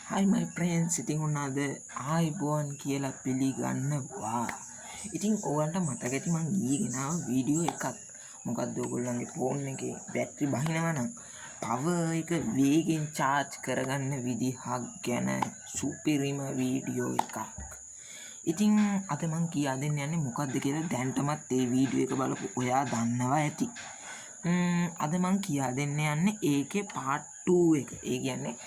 Hi my friends, ඉතින් ඔන්න අද ආයිබෝන් කියලා පිළිගන්නවා. ඉතින් ඔයාලට මතක ඇති මං ඊයේ ගෙනාව වීඩියෝ එකක්. මොකද්ද ඔයගොල්ලන්ගේ ෆෝන් එකේ බැටරි බහිනවා නම් පවර් එක වේගෙන් charge කරගන්න විදිහක් ගැන සුපිරිම වීඩියෝ එකක්. ඉතින් අද මං කියා දෙන්න යන්නේ මොකද්ද කියලා දැන්ටමත් ඒ වීඩියෝ එක බලපු ඔයා දන්නවා ඇති. අද මං කියා දෙන්න යන්නේ ඒකේ part 2 එක. ඒ කියන්නේ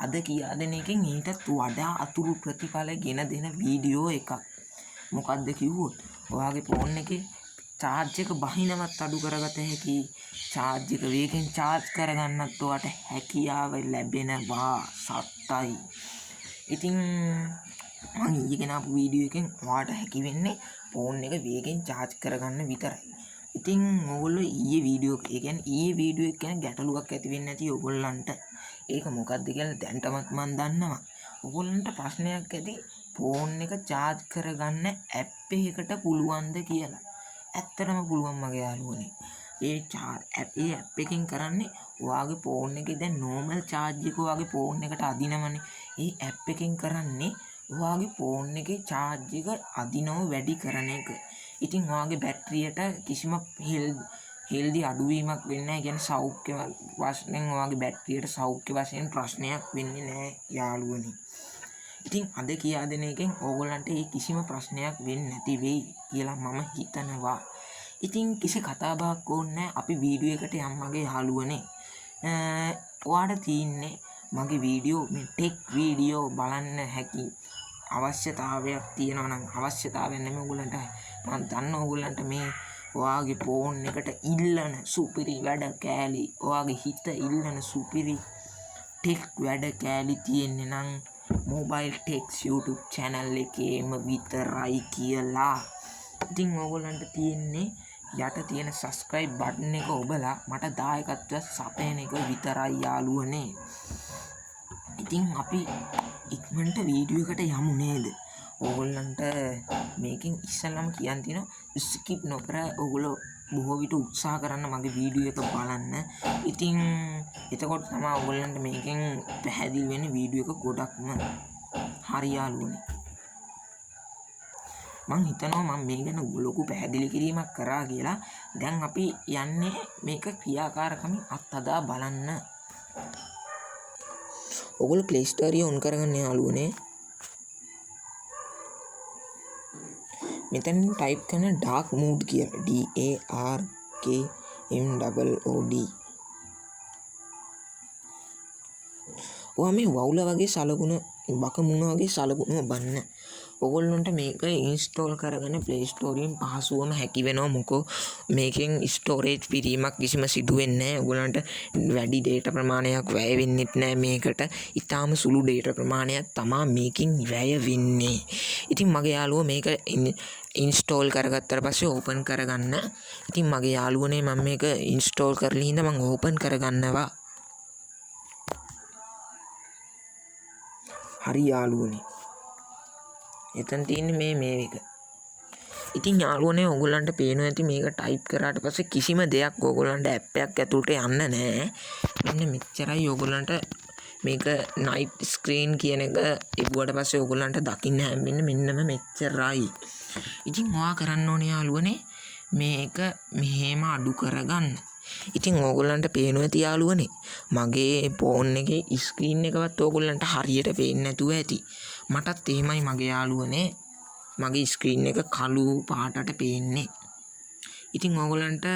අද කියා දෙන එකෙන් ඊටත් වඩා අතුරු ප්‍රතිඵල ගෙන දෙන වීඩියෝ එකක්. මොකද්ද කිව්වොත් ඔයාගේ ෆෝන් එකේ charge එක බහිනවත් අඩු කරගත හැකි. charge එක වේගෙන් charge කරගන්නත් ඔයාට හැකියාව ලැබෙනවා සත්තයි. ඉතින් මම ඊයේ ගෙනාපු වීඩියෝ එකෙන් ඔයාට හැකි වෙන්නේ ෆෝන් එක වේගෙන් charge කරගන්න විතරයි. ඉතින් ඔයගොල්ලෝ ඊයේ වීඩියෝ එක කියන්නේ ඊයේ වීඩියෝ එක ගැන ගැටලුවක් ඇති වෙන්නේ නැති ඔයගොල්ලන්ට. ඒක මොකක්ද කියලා දැන්ටමත් මම දන්නවා. ඔයගොල්ලන්ට ප්‍රශ්නයක් ඇති ෆෝන් එක charge කරගන්න ඇප් එකකට පුළුවන්ද කියලා. ඇත්තටම පුළුවන් මගේ යාළුවනේ. ඒ ඇප් එකෙන් කරන්නේ ඔයාගේ ෆෝන් එකේ දැන් normal charge එක ඔයාගේ ෆෝන් එකට අදිනවනේ. ඒ ඇප් එකෙන් කරන්නේ ඔයාගේ ෆෝන් එකේ charge එක අදිනව වැඩි කරන එක. ඉතින් ඔයාගේ බැටරියට කිසිම හෙල්දි අඩුවීමක් වෙන්නේ නැහැ. කියන්නේ සෞඛ්‍ය වශයෙන් ඔයාගේ බැටරියට සෞඛ්‍ය වශයෙන් ප්‍රශ්නයක් වෙන්නේ නැහැ යාළුවනි. ඉතින් අද කියා දෙන එකෙන් ඕගොල්ලන්ට ඒ කිසිම ප්‍රශ්නයක් වෙන්නේ නැති වෙයි කියලා මම හිතනවා. ඉතින් කිසි කතා බහක් ඕනේ නැහැ. අපි වීඩියෝ එකට යමු මගේ යාළුවනේ. ඔයාට තියෙන්නේ මගේ වීඩියෝ මේ ටෙක් වීඩියෝ බලන්න හැකි අවශ්‍යතාවයක් තියෙනවා නම් අවශ්‍යතාවයක් නෙමෙයි ඔයගොල්ලන්ට මම දන්න ඔයගොල්ලන්ට මේ ඔයාගේ ෆෝන් එකට ඉල්ලන සුපිරි වැඩ කෑලි ඔයාගේ හිත ඉල්ලන සුපිරි ටෙක් වැඩ කෑලි තියෙන්නේ නම් මොබයිල් ටෙක්ස් YouTube channel එකේම විතරයි කියලා. ඉතින් ඔයගොල්ලන්ට තියෙන්නේ යට තියෙන subscribe button එක ඔබලා මට දායකත්වයක් සපයන එක විතරයි යාළුවනේ. ඉතින් අපි ඉක්මනට වීඩියෝ එකට යමු නේද? ඕගොල්ලන්ට මේකෙන් ඉස්සෙල්ලාම කියන්න තියෙනවා ස්කිප් නොකර ඕගොල්ලෝ බොහෝ විට උත්සාහ කරන්න මගේ වීඩියෝ එක බලන්න. ඉතින් එතකොට තමයි ඕගොල්ලන්ට මේකෙන් පැහැදිලි වෙන්නේ වීඩියෝ එක ගොඩක්ම හරි යාළුවනේ. මං හිතනවා මම මේ ගැන ලොකු පැහැදිලි කිරීමක් කරා කියලා. දැන් අපි යන්නේ මේක ක්‍රියාකාරකමින් අත්හදා බලන්න. ඔගොල්ලෝ Play Store එක ඔන් කරගන්න යාළුවනේ. මෙතන ටයිප් කරන dark mode කියලා DARKMOOD. ඔයා මේ වවුල වගේ සලකුණ බකමුණ වගේ සලකුණ බන්න. ඔයගොල්ලන්ට මේක ඉන්ස්ටෝල් කරගෙන Play Store එකෙන් පහසුවම හැකි වෙනවා. මොකෝ මේකෙන් ස්ටෝරේජ් පිරීමක් කිසිම සිදු වෙන්නේ නැහැ. ඔයගොල්ලන්ට වැඩි data ප්‍රමාණයක් වැය වෙන්නෙත් නැහැ මේකට. ඊටාම සුළු data ප්‍රමාණයක් තමයි මේකෙන් වැය වෙන්නේ. ඉතින් මගේ යාළුවෝ මේක ඉන්ස්ටෝල් කරගත්තට පස්සේ ඕපන් කරගන්න. ඉතින් මගේ යාළුවනේ මම මේක ඉන්ස්ටෝල් කරලා ඉඳන් මම ඕපන් කරගන්නවා. හරි යාළුවනේ. එතන තියෙන්නේ මේ එක. ඉතින් යාළුවනේ ඔයගොල්ලන්ට පේනවා ඇති මේක ටයිප් කරාට පස්සේ කිසිම දෙයක් ඔයගොල්ලන්ට ඇප් එකක් ඇතුළට යන්න නැහැ. මෙන්න මෙච්චරයි ඔයගොල්ලන්ට මේක නයිට් ස්ක්‍රීන් කියන එක ඉබුවට පස්සේ ඔයගොල්ලන්ට දකින්න හැම්බෙන්නේ මෙන්නම මෙච්චරයි. ඉතින් ඔයා කරන්න ඕනේ යාළුවනේ මේක මෙහෙම අඩු කරගන්න. ඉතින් ඕගොල්ලන්ට පේනවා ඇති යාළුවනේ මගේ ෆෝන් එකේ ස්ක්‍රීන් එකවත් ඕගොල්ලන්ට හරියට පේන්නේ නැතුව ඇති. මටත් එහෙමයි මගේ යාළුවනේ මගේ ස්ක්‍රීන් එක කළු පාටට පේන්නේ. ඉතින් ඕගොල්ලන්ට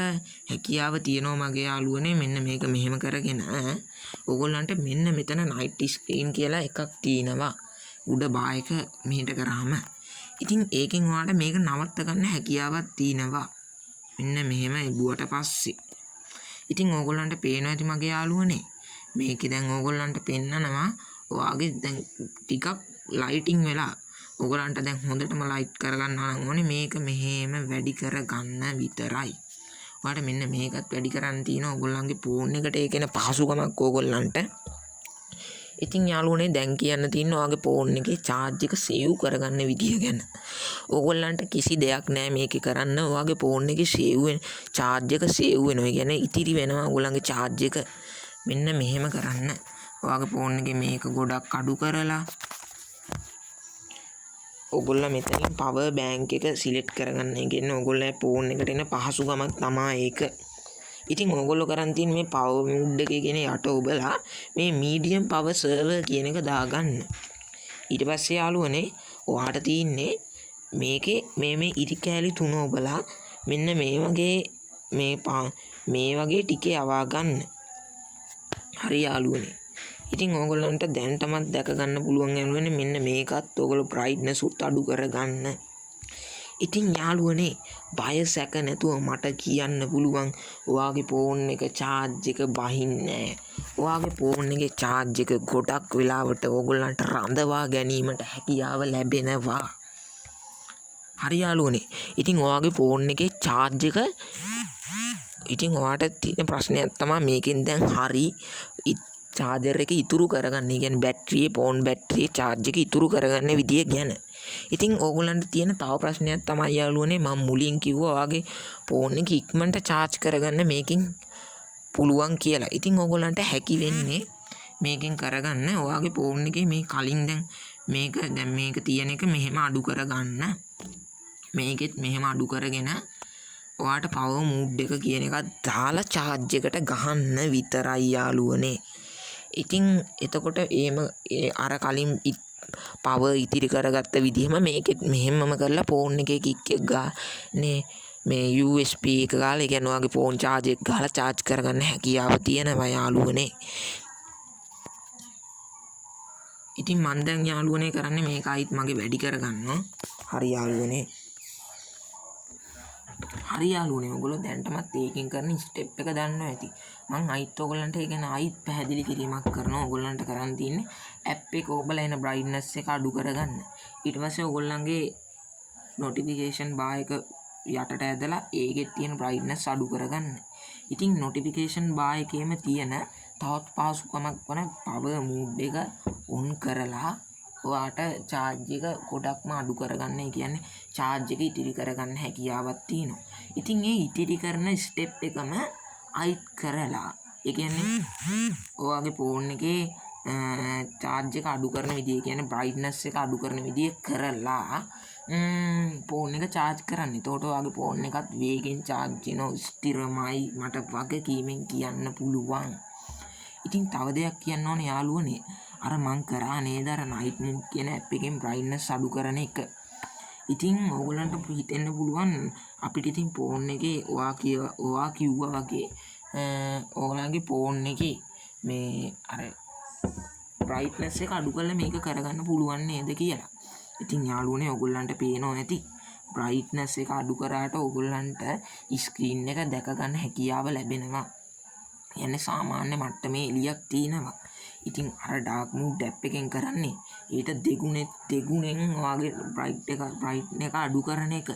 හැකියාව තියෙනවා මගේ යාළුවනේ මෙන්න මේක මෙහෙම කරගෙන ඕගොල්ලන්ට මෙන්න මෙතන නයිට් ස්ක්‍රීන් කියලා එකක් තියෙනවා. උඩ බා එක මෙහෙට කරාම ඉතින් ඒකෙන් ඔයාලට මේක නවත්ත ගන්න හැකියාවක් තියෙනවා. මෙන්න මෙහෙම ඉබුවට පස්සේ ඉතින් ඕගොල්ලන්ට පේනවා ඇති මගේ යාළුවනේ මේකේ දැන් ඕගොල්ලන්ට පෙන්නනවා ඔයාගේ දැන් ටිකක් ලයිටිං වෙලා ඕගොල්ලන්ට දැන් හොඳටම ලයිට් කරගන්න නම් ඕනේ මේක මෙහෙම වැඩි කරගන්න විතරයි. ඔයාලට මෙන්න මේකත් වැඩි කරන්න තියෙනවා ඕගොල්ලන්ගේ ෆෝන් එකට ඒකේන පහසුකමක් ඕගොල්ලන්ට. ඉතින් යාළුවනේ දැන් කියන්න තියෙන්නේ ඔයාගේ ෆෝන් එකේ charge එක සේව් කරගන්න විදිය ගැන. ඕගොල්ලන්ට කිසි දෙයක් නෑ මේකේ කරන්න. ඔයාගේ ෆෝන් එකේ සේව් වෙන charge එක සේව් වෙනවා. ඒ කියන්නේ ඉතිරි වෙනවා ඕගොල්ලන්ගේ charge එක. මෙන්න මෙහෙම කරන්න. ඔයාගේ ෆෝන් එකේ මේක ගොඩක් අඩු කරලා ඔයගොල්ලෝ මෙතනින් පවර් බෑන්ක් එක සිලෙක්ට් කරගන්න. ඒ කියන්නේ ඔයගොල්ලෝ ෆෝන් එකට එන පහසුකමක් තමයි ඒක. ඉතින් ඔයගොල්ලෝ කරන් තියෙන මේ පවර් මූඩ් එකේ කියන යට ඔබලා මේ මීඩියම් පවර් සර්වර් කියන එක දාගන්න. ඊට පස්සේ යාළුවනේ ඔයාට තියෙන්නේ මේකේ මේ ඉරි කෑලි තුන ඔබලා මෙන්න මේ වගේ ටිකේ යවා ගන්න. හරි යාළුවනේ. ඉතින් ඕගොල්ලන්ට දැන්ටමත් දැක ගන්න පුළුවන් යනුවනේ මෙන්න මේකත් ඔයගොල්ලෝ බ්‍රයිට්නස් උත් අඩු කරගන්න. ඉතින් යාළුවනේ බය සැක නැතුව මට කියන්න පුළුවන් ඔයාගේ ෆෝන් එක charge එක බහින්නේ. ඔයාගේ ෆෝන් එකේ charge එක ගොඩක් වෙලාවට ඕගොල්ලන්ට රඳවා ගැනීමට හැකියාව ලැබෙනවා. හරි යාළුවනේ. ඉතින් ඔයාගේ ෆෝන් එකේ charge එක ඉතින් ඔයාට තියෙන ප්‍රශ්නයක් තමයි මේකෙන් දැන් හරි චාර්ජර් එක ඉතුරු කරගන්න. ඒ කියන්නේ බැටරියේ ෆෝන් බැටරියේ charge එක ඉතුරු කරගන්න විදිය ගැන. ඉතින් ඕගොල්ලන්ට තියෙන තව ප්‍රශ්නයක් තමයි යාළුවනේ මම මුලින් කිව්වා ඔයාගේ ෆෝන් එක ඉක්මනට charge කරගන්න මේකෙන් පුළුවන් කියලා. ඉතින් ඕගොල්ලන්ට හැකි වෙන්නේ මේකෙන් කරගන්න ඔයාගේ ෆෝන් එකේ මේ කලින් දැන් මේක තියෙන එක මෙහෙම අඩු කරගන්න. මේකෙත් මෙහෙම අඩු කරගෙන ඔයාට පවර් මූඩ් එක කියන එකත් දාලා charge එකට ගහන්න විතරයි යාළුවනේ. ඉතින් එතකොට අර කලින් පවර් ඉතිරි කරගත්ත විදිහම මේකෙත් මෙහෙමම කරලා ෆෝන් එකේ කික් එක ගානේ මේ USB එක ගාලා ඒ කියන්නේ ඔයාගේ ෆෝන් charge එක ගාලා charge කරගන්න හැකියාව තියෙනවා යාළුවනේ. ඉතින් මම දැන් යාළුවනේ කරන්නේ මේක ආයිත් මගේ වැඩි කරගන්නවා. හරි යාළුවනේ. හරි යාළුවනේ ඔයගොල්ලෝ දැන්ටමත් ඒකෙන් කරන ස්ටෙප් එක දන්නවා ඇති. මම අයිත් ඔයගොල්ලන්ට ඒක ආයිත් පැහැදිලි කිරීමක් කරනවා. ඔයගොල්ලන්ට කරන් තියෙන්නේ ඇප් එක ඔබලා එන බ්‍රයිට්නස් එක අඩු කරගන්න. ඊට පස්සේ ඔයගොල්ලන්ගේ නොටිෆිකේෂන් බාර් එක යටට ඇදලා ඒකේ තියෙන බ්‍රයිට්නස් අඩු කරගන්න. ඉතින් නොටිෆිකේෂන් බාර් එකේම තියෙන තවත් පහසුකමක් වන පවර් මූඩ් එක ඔන් කරලා ඔයාට charge එක ගොඩක්ම අඩු කරගන්න. ඒ කියන්නේ charge එක ඉතිරි කරගන්න හැකියාවක් තියෙනවා. ඉතින් ඒ ඉතිරි කරන ස්ටෙප් එකම අයිත් කරලා ඒ කියන්නේ ඔයාගේ ෆෝන් එකේ charge එක අඩු කරන විදිය කියන්නේ brightness එක අඩු කරන විදිය කරලා ෆෝන් එක charge කරන්න. එතකොට ඔයාගේ ෆෝන් එකත් වේගෙන් charge වෙනවා. ස්ථිරමයි මට වගකීමෙන් කියන්න පුළුවන්. ඉතින් තව දෙයක් කියන්න ඕනේ යාළුවනේ. අර මං කරා නේද අර night mode කියන app එකෙන් brightness අඩු කරන එක. ඉතින් ඕගොල්ලන්ට හිතෙන්න පුළුවන් අපිට ඉතින් ෆෝන් එකේ ඔයා කිව්වා වගේ ඕගොල්ලන්ගේ ෆෝන් එකේ මේ අර brightness එක අඩු කරලා මේක කරගන්න පුළුවන් නේද කියලා. ඉතින් යාළුවනේ ඕගොල්ලන්ට පේනවා ඇති brightness එක අඩු කරාට ඕගොල්ලන්ට screen එක දැක ගන්න හැකියාව ලැබෙනවා. යන්නේ සාමාන්‍ය මට්ටමේ එළියක් තියෙනවා. ඉතින් අර ඩාර්ක් මූඩ් ඇප් එකෙන් කරන්නේ ඊට දෙගුණෙන් ඔයාගේ බ්‍රයිට් එක අඩු කරන එක.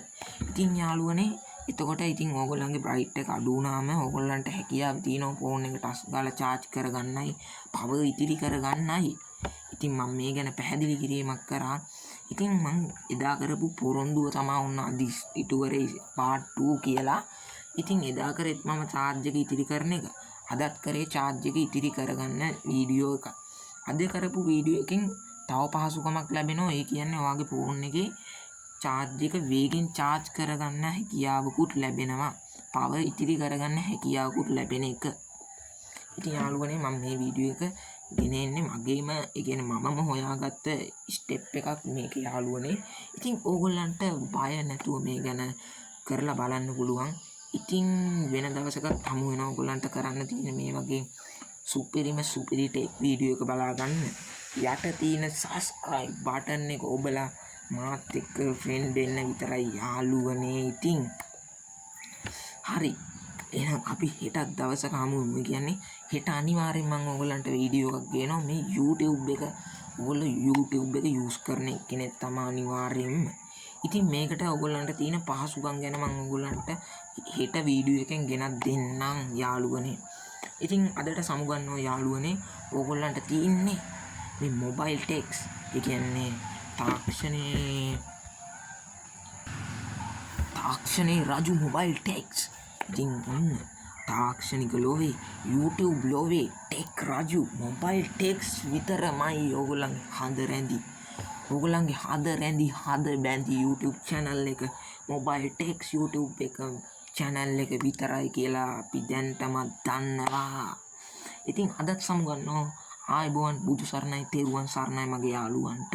ඉතින් යාළුවනේ එතකොට ඉතින් ඕගොල්ලන්ගේ බ්‍රයිට් එක අඩු වුණාම ඕගොල්ලන්ට හැකියාව තියෙනවා ෆෝන් එක ටස් ගාලා charge කරගන්නයි පවර් ඉතිරි කරගන්නයි. ඉතින් මම මේ ගැන පැහැදිලි කිරීමක් කරා. ඉතින් මම එදා කරපු පොරොන්දුව තමයි ඔන්න අද ඉටු කරේ part 2 කියලා. ඉතින් එදා කරෙත් මම charge එක ඉතිරි කරන එක. අදත් කරේ charge එක ඉතිරි කරගන්න වීඩියෝ එක. අද කරපු වීඩියෝ එකෙන් තව පහසුකමක් ලැබෙනවා. ඒ කියන්නේ ඔයාගේ ෆෝන් එකේ charge එක වේගෙන් charge කරගන්න හැකියාවකුත් ලැබෙනවා. power ඉතිරි කරගන්න හැකියාවකුත් ලැබෙන එක. ඉතින් යාළුවනේ මම මේ වීඩියෝ එක ගෙනෙන්නේ මගේම ඒ කියන්නේ මමම හොයාගත්ත ස්ටෙප් එකක් මේක යාළුවනේ. ඉතින් ඕගොල්ලන්ට බය නැතුව මේ ගැන කරලා බලන්න පුළුවන්. ඉතින් වෙන දවසක හමු වෙනවා. ඔයගොල්ලන්ට කරන්න තියෙන මේ වගේ සුපිරි ටෙක් වීඩියෝ එක බලා ගන්න. යට තියෙන subscribe button එක ඔබලා මාත් එක්ක ෆ්‍රෙන්ඩ් වෙන්න විතරයි යාළුවනේ. ඉතින් හරි. එහෙනම් අපි හෙටත් දවසක හමු වෙමු. කියන්නේ හෙට අනිවාර්යෙන් මම ඔයගොල්ලන්ට වීඩියෝ එකක් ගේනවා. මේ YouTube එක ඔයගොල්ලෝ YouTube එක use කරන කෙනෙක් තමයි අනිවාර්යෙන්ම. ඉතින් මේකට ඔයගොල්ලන්ට තියෙන පහසුකම් ගැන මම ඔයගොල්ලන්ට හෙට වීඩියෝ එකෙන් ගෙනත් දෙන්නම් යාළුවනේ. ඉතින් අදට සමුගන්නවා යාළුවනේ. ඔයගොල්ලන්ට තියෙන්නේ මේ මොබයිල් ටෙක්ස්. ඒ කියන්නේ තාක්ෂණේ රජු මොබයිල් ටෙක්ස්. ඉතින් තාක්ෂණික ලෝවේ YouTube ලෝවේ ටෙක් රජු මොබයිල් ටෙක්ස් විතරමයි ඕගොල්ලන්ගේ හද රැඳි. ඕගොල්ලන්ගේ හද රැඳි හද බැඳි YouTube channel එක මොබයිල් ටෙක්ස් YouTube එක channel එක විතරයි කියලා අපි දැන්ටම දන්නවා. ඉතින් අදත් සමුගන්නවා ආයුබෝවන් බුදු සරණයි තෙරුවන් සරණයි මගේ යාළුවන්ට.